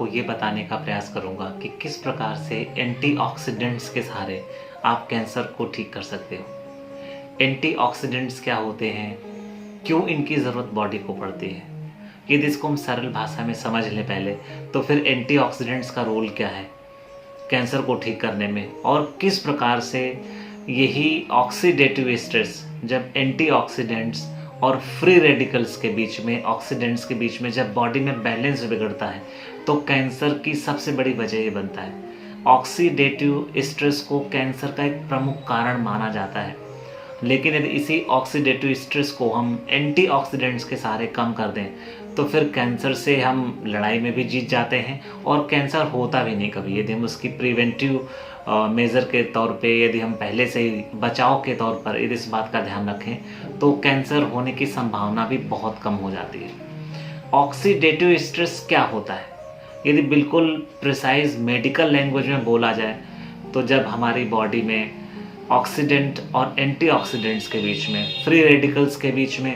आपको ये बताने का प्रयास करूँगा कि किस प्रकार से एंटीऑक्सीडेंट्स के सहारे आप कैंसर को ठीक कर सकते हो। एंटीऑक्सीडेंट्स क्या होते हैं, क्यों इनकी ज़रूरत बॉडी को पड़ती है, यदि इसको हम सरल भाषा में समझ लें पहले, तो फिर एंटीऑक्सीडेंट्स का रोल क्या है कैंसर को ठीक करने में, और किस प्रकार से यही ऑक्सीडेटिव स्ट्रेस जब एंटीऑक्सीडेंट्स और फ्री रेडिकल्स के बीच में, ऑक्सीडेंट्स के बीच में जब बॉडी में बैलेंस बिगड़ता है तो कैंसर की सबसे बड़ी वजह ये बनता है। ऑक्सीडेटिव स्ट्रेस को कैंसर का एक प्रमुख कारण माना जाता है, लेकिन यदि इसी ऑक्सीडेटिव स्ट्रेस को हम एंटीऑक्सीडेंट्स के सहारे कम कर दें तो फिर कैंसर से हम लड़ाई में भी जीत जाते हैं और कैंसर होता भी नहीं कभी। यदि हम उसकी प्रिवेंटिव मेज़र के तौर पे, यदि हम पहले से ही बचाव के तौर पर यदि इस बात का ध्यान रखें तो कैंसर होने की संभावना भी बहुत कम हो जाती है। ऑक्सीडेटिव स्ट्रेस क्या होता है, यदि बिल्कुल प्रिसाइज मेडिकल लैंग्वेज में बोला जाए तो जब हमारी बॉडी में ऑक्सीडेंट और एंटीऑक्सीडेंट्स के बीच में, फ्री रेडिकल्स के बीच में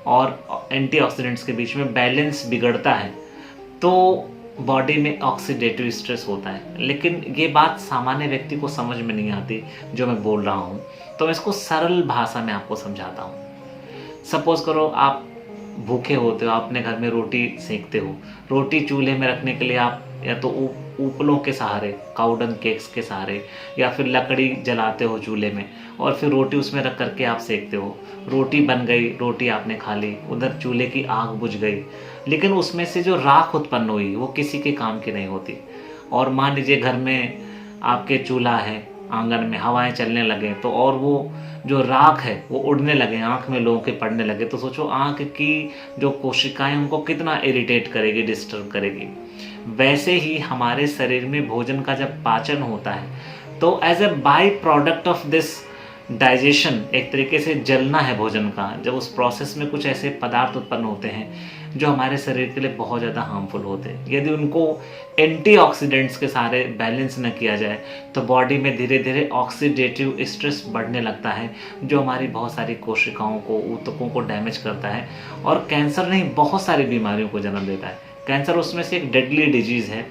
और एंटीऑक्सीडेंट्स के बीच में बैलेंस बिगड़ता है तो बॉडी में ऑक्सीडेटिव स्ट्रेस होता है। लेकिन ये बात सामान्य व्यक्ति को समझ में नहीं आती जो मैं बोल रहा हूँ, तो मैं इसको सरल भाषा में आपको समझाता हूँ। सपोज करो आप भूखे होते हो, आप अपने घर में रोटी सेकते हो। रोटी चूल्हे में रखने के लिए आप या तो उपलों के सहारे, काउडन केक्स के सहारे, या फिर लकड़ी जलाते हो चूल्हे में और फिर रोटी उसमें रख करके आप सेकते हो। रोटी बन गई, रोटी आपने खा ली, उधर चूल्हे की आग बुझ गई, लेकिन उसमें से जो राख उत्पन्न हुई वो किसी के काम की नहीं होती। और मान लीजिए घर में आपके चूल्हा है, आंगन में हवाएं चलने लगे तो और वो जो राख है वो उड़ने लगे, आँख में लोगों के पड़ने लगे, तो सोचो आँख की जो कोशिकाएं उनको कितना इरिटेट करेगी, डिस्टर्ब करेगी। वैसे ही हमारे शरीर में भोजन का जब पाचन होता है तो as a byproduct of this digestion, एक तरीके से जलना है भोजन का, जब उस प्रोसेस में कुछ ऐसे पदार्थ उत्पन्न होते हैं जो हमारे शरीर के लिए बहुत ज़्यादा हार्मफुल होते हैं। यदि उनको एंटीऑक्सीडेंट्स के सहारे बैलेंस न किया जाए तो बॉडी में धीरे धीरे ऑक्सीडेटिव स्ट्रेस बढ़ने लगता है, जो हमारी बहुत सारी कोशिकाओं को, ऊतकों को डैमेज करता है और कैंसर नहीं, बहुत सारी बीमारियों को जन्म देता है। कैंसर उसमें से एक डेडली डिजीज़ है,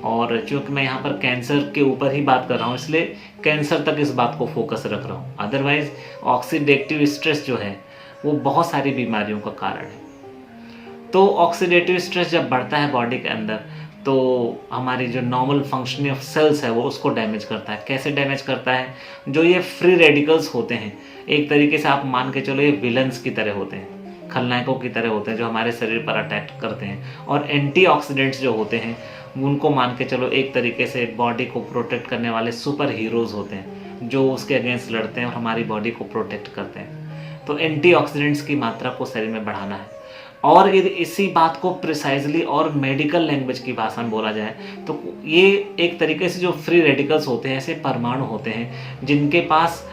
और चूँकि मैं यहाँ पर कैंसर के ऊपर ही बात कर रहा हूँ इसलिए कैंसर तक इस बात को फोकस रख रहा हूँ। अदरवाइज ऑक्सीडेटिव स्ट्रेस जो है वो बहुत सारी बीमारियों का कारण है। तो ऑक्सीडेटिव स्ट्रेस जब बढ़ता है बॉडी के अंदर तो हमारी जो नॉर्मल फंक्शनिंग ऑफ सेल्स है वो उसको डैमेज करता है। कैसे डैमेज करता है, जो ये फ्री रेडिकल्स होते हैं, एक तरीके से आप मान के चलो ये विलन्स की तरह होते हैं, खलनायकों की तरह होते हैं जो हमारे शरीर पर अटैक करते हैं। और एंटीऑक्सीडेंट्स जो होते हैं उनको मान के चलो एक तरीके से बॉडी को प्रोटेक्ट करने वाले सुपर हीरोज़ होते हैं जो उसके अगेंस्ट लड़ते हैं और हमारी बॉडी को प्रोटेक्ट करते हैं। तो एंटीऑक्सीडेंट्स की मात्रा को शरीर में बढ़ाना है। और यदि इसी बात को प्रिसाइजली और मेडिकल लैंग्वेज की भाषा में बोला जाए तो ये एक तरीके से जो फ्री रेडिकल्स होते हैं, ऐसे परमाणु होते हैं जिनके पास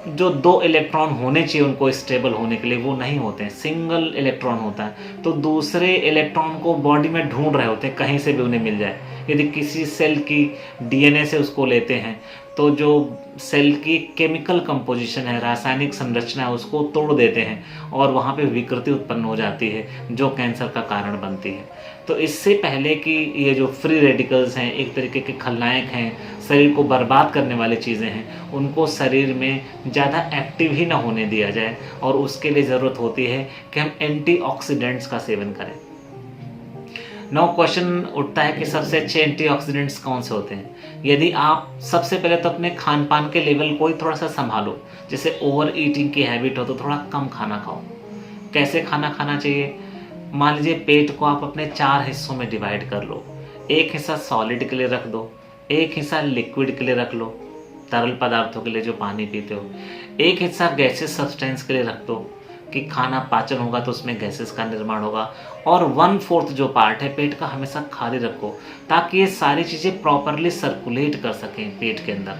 जो 2 इलेक्ट्रॉन होने चाहिए उनको स्टेबल होने के लिए वो नहीं होते हैं, सिंगल इलेक्ट्रॉन होता है। तो दूसरे इलेक्ट्रॉन को बॉडी में ढूंढ रहे होते हैं कहीं से भी उन्हें मिल जाए। यदि किसी सेल की डीएनए से उसको लेते हैं तो जो सेल की केमिकल कंपोजिशन है, रासायनिक संरचना है, उसको तोड़ देते हैं और वहाँ पे विकृति उत्पन्न हो जाती है जो कैंसर का कारण बनती है। तो इससे पहले कि ये जो फ्री रेडिकल्स हैं, एक तरीके के खलनायक हैं, शरीर को बर्बाद करने वाली चीज़ें हैं, उनको शरीर में ज़्यादा एक्टिव ही ना होने दिया जाए और उसके लिए ज़रूरत होती है कि हम एंटीऑक्सीडेंट्स का सेवन करें। नौ क्वेश्चन उठता है कि सबसे अच्छे एंटीऑक्सीडेंट्स कौन से होते हैं। यदि आप सबसे पहले तो अपने खान पान के लेवल को ही थोड़ा सा संभालो, जैसे ओवर ईटिंग की हैबिट हो तो थोड़ा कम खाना खाओ। कैसे खाना खाना चाहिए, मान लीजिए पेट को आप अपने 4 हिस्सों में डिवाइड कर लो। एक हिस्सा सॉलिड के लिए रख दो, एक हिस्सा लिक्विड के लिए रख लो, तरल पदार्थों के लिए जो पानी पीते हो, एक हिस्सा गैसेस सब्सटेंस के लिए रख दो कि खाना पाचन होगा तो उसमें गैसेस का निर्माण होगा, और 1/4 जो पार्ट है पेट का हमेशा खाली रखो ताकि ये सारी चीज़ें प्रॉपरली सर्कुलेट कर सकें पेट के अंदर।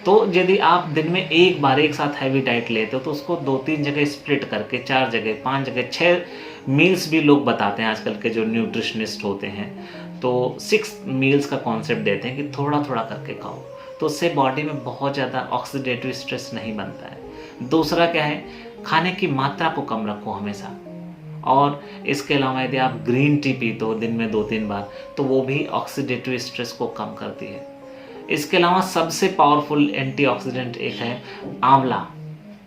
तो यदि आप दिन में एक बार एक साथ हैवी डाइट लेते हो तो उसको 2-3 जगह स्प्लिट करके, 4 जगह, 5 जगह, 6 मील्स भी लोग बताते हैं आजकल के जो न्यूट्रिशनिस्ट होते हैं, तो 6 मील्स का कॉन्सेप्ट देते हैं कि थोड़ा थोड़ा करके खाओ, तो उससे बॉडी में बहुत ज़्यादा ऑक्सीडेटिव स्ट्रेस नहीं बनता है। दूसरा क्या है, खाने की मात्रा को कम रखो हमेशा, और इसके अलावा यदि आप ग्रीन टी पीते हो दिन में 2-3 बार, तो वो भी ऑक्सीडेटिव स्ट्रेस को कम करती है। इसके अलावा सबसे पावरफुल एंटीऑक्सीडेंट एक है आंवला।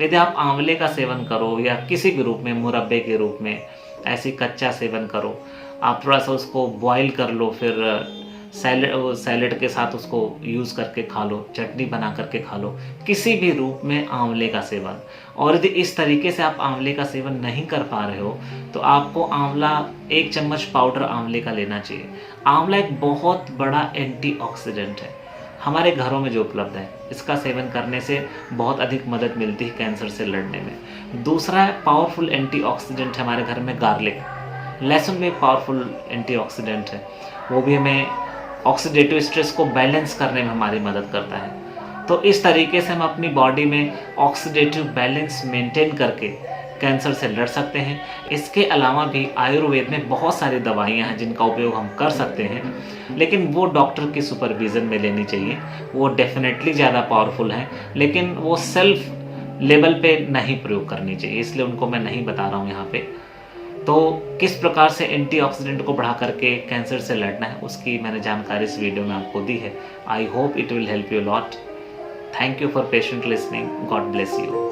यदि आप आंवले का सेवन करो या किसी भी रूप में, मुरब्बे के रूप में ऐसे कच्चा सेवन करो, आप थोड़ा सा उसको बॉईल कर लो, फिर सैलेड के साथ उसको यूज़ करके खा लो, चटनी बना करके खा लो, किसी भी रूप में आंवले का सेवन। और यदि इस तरीके से आप आंवले का सेवन नहीं कर पा रहे हो तो आपको आंवला 1 चम्मच पाउडर आंवले का लेना चाहिए। आंवला एक बहुत बड़ा एंटीऑक्सीडेंट है, हमारे घरों में जो उपलब्ध है, इसका सेवन करने से बहुत अधिक मदद मिलती है कैंसर से लड़ने में। दूसरा पावरफुल एंटीऑक्सीडेंट है हमारे घर में गार्लिक। लहसुन में एक पावरफुल एंटीऑक्सीडेंट है, वो भी हमें ऑक्सीडेटिव स्ट्रेस को बैलेंस करने में हमारी मदद करता है। तो इस तरीके से हम अपनी बॉडी में ऑक्सीडेटिव बैलेंस मेंटेन करके कैंसर से लड़ सकते हैं। इसके अलावा भी आयुर्वेद में बहुत सारी दवाइयाँ हैं जिनका उपयोग हम कर सकते हैं, लेकिन वो डॉक्टर की सुपरविज़न में लेनी चाहिए। वो डेफिनेटली ज़्यादा पावरफुल हैं, लेकिन वो सेल्फ लेवल पे नहीं प्रयोग करनी चाहिए, इसलिए उनको मैं नहीं बता रहा हूँ यहाँ पे। तो किस प्रकार से एंटीऑक्सीडेंट को बढ़ा करके कैंसर से लड़ना है, उसकी मैंने जानकारी इस वीडियो में आपको दी है। I hope it will help you lot. Thank you for patient listening. God bless you.